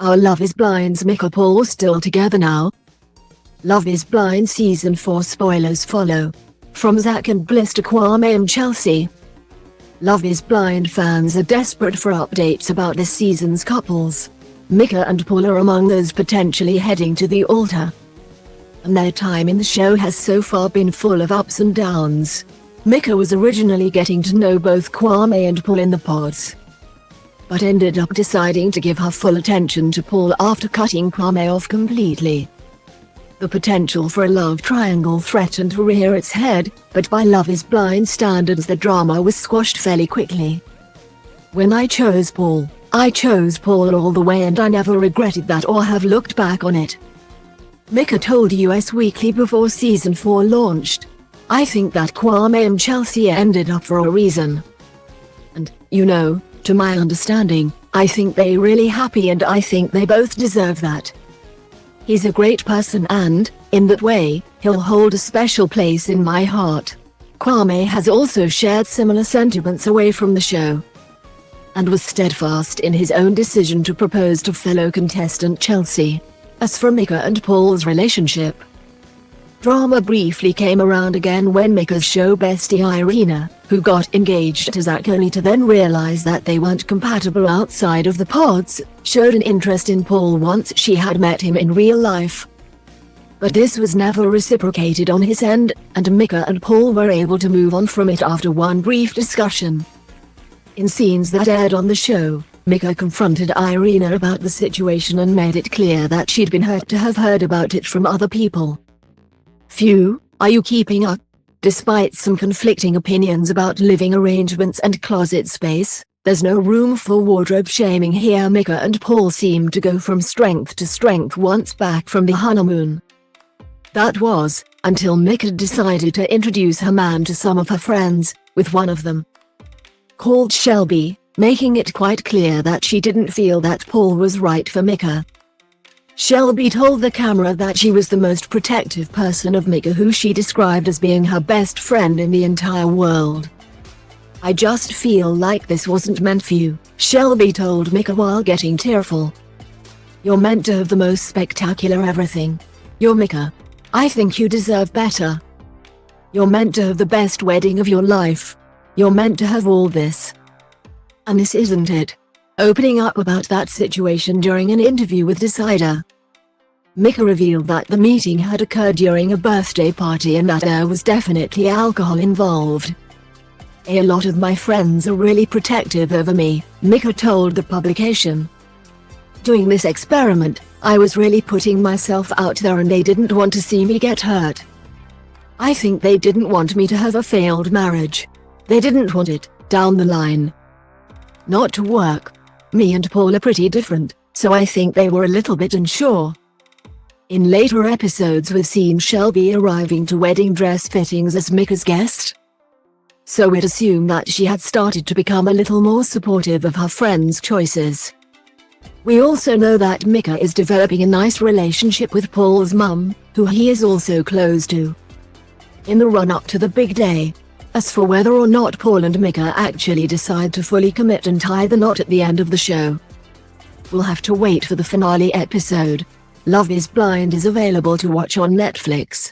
Our Love is Blind's Micah and Paul still together now? Love is Blind Season 4 spoilers follow. From Zack and Bliss to Kwame and Chelsea. Love is Blind fans are desperate for updates about this season's couples. Micah and Paul are among those potentially heading to the altar. And their time in the show has so far been full of ups and downs. Micah was originally getting to know both Kwame and Paul in the pods, but ended up deciding to give her full attention to Paul after cutting Kwame off completely. The potential for a love triangle threatened to rear its head, but by Love is Blind standards the drama was squashed fairly quickly. When I chose Paul all the way, and I never regretted that or have looked back on it. Micah told US Weekly before Season 4 launched, "I think that Kwame and Chelsea ended up for a reason. And, to my understanding, I think they're really happy and I think they both deserve that. He's a great person and, in that way, he'll hold a special place in my heart." Kwame has also shared similar sentiments away from the show, and was steadfast in his own decision to propose to fellow contestant Chelsea. As for Micah and Paul's relationship, drama briefly came around again when Micah's show bestie Irina, who got engaged to Zack only to then realize that they weren't compatible outside of the pods, showed an interest in Paul once she had met him in real life. But this was never reciprocated on his end, and Micah and Paul were able to move on from it after one brief discussion. In scenes that aired on the show, Micah confronted Irina about the situation and made it clear that she'd been hurt to have heard about it from other people. "Phew, are you keeping up?" Despite some conflicting opinions about living arrangements and closet space, there's no room for wardrobe shaming here. Micah and Paul seemed to go from strength to strength once back from the honeymoon. That was, until Micah decided to introduce her man to some of her friends, with one of them called Shelby, making it quite clear that she didn't feel that Paul was right for Micah. Shelby told the camera that she was the most protective person of Micah, who she described as being her best friend in the entire world. "I just feel like this wasn't meant for you," Shelby told Micah while getting tearful. "You're meant to have the most spectacular everything. You're Micah. I think you deserve better. You're meant to have the best wedding of your life. You're meant to have all this. And this isn't it." Opening up about that situation during an interview with Decider, Micah revealed that the meeting had occurred during a birthday party and that there was definitely alcohol involved. "A lot of my friends are really protective over me," Micah told the publication. "Doing this experiment, I was really putting myself out there and they didn't want to see me get hurt. I think they didn't want me to have a failed marriage. They didn't want it, down the line, not to work. Me and Paul are pretty different, so I think they were a little bit unsure." In later episodes we've seen Shelby arriving to wedding dress fittings as Micah's guest, so we'd assume that she had started to become a little more supportive of her friends' choices. We also know that Micah is developing a nice relationship with Paul's mum, who he is also close to. In the run-up to the big day, as for whether or not Paul and Micah actually decide to fully commit and tie the knot at the end of the show, we'll have to wait for the finale episode. Love is Blind is available to watch on Netflix.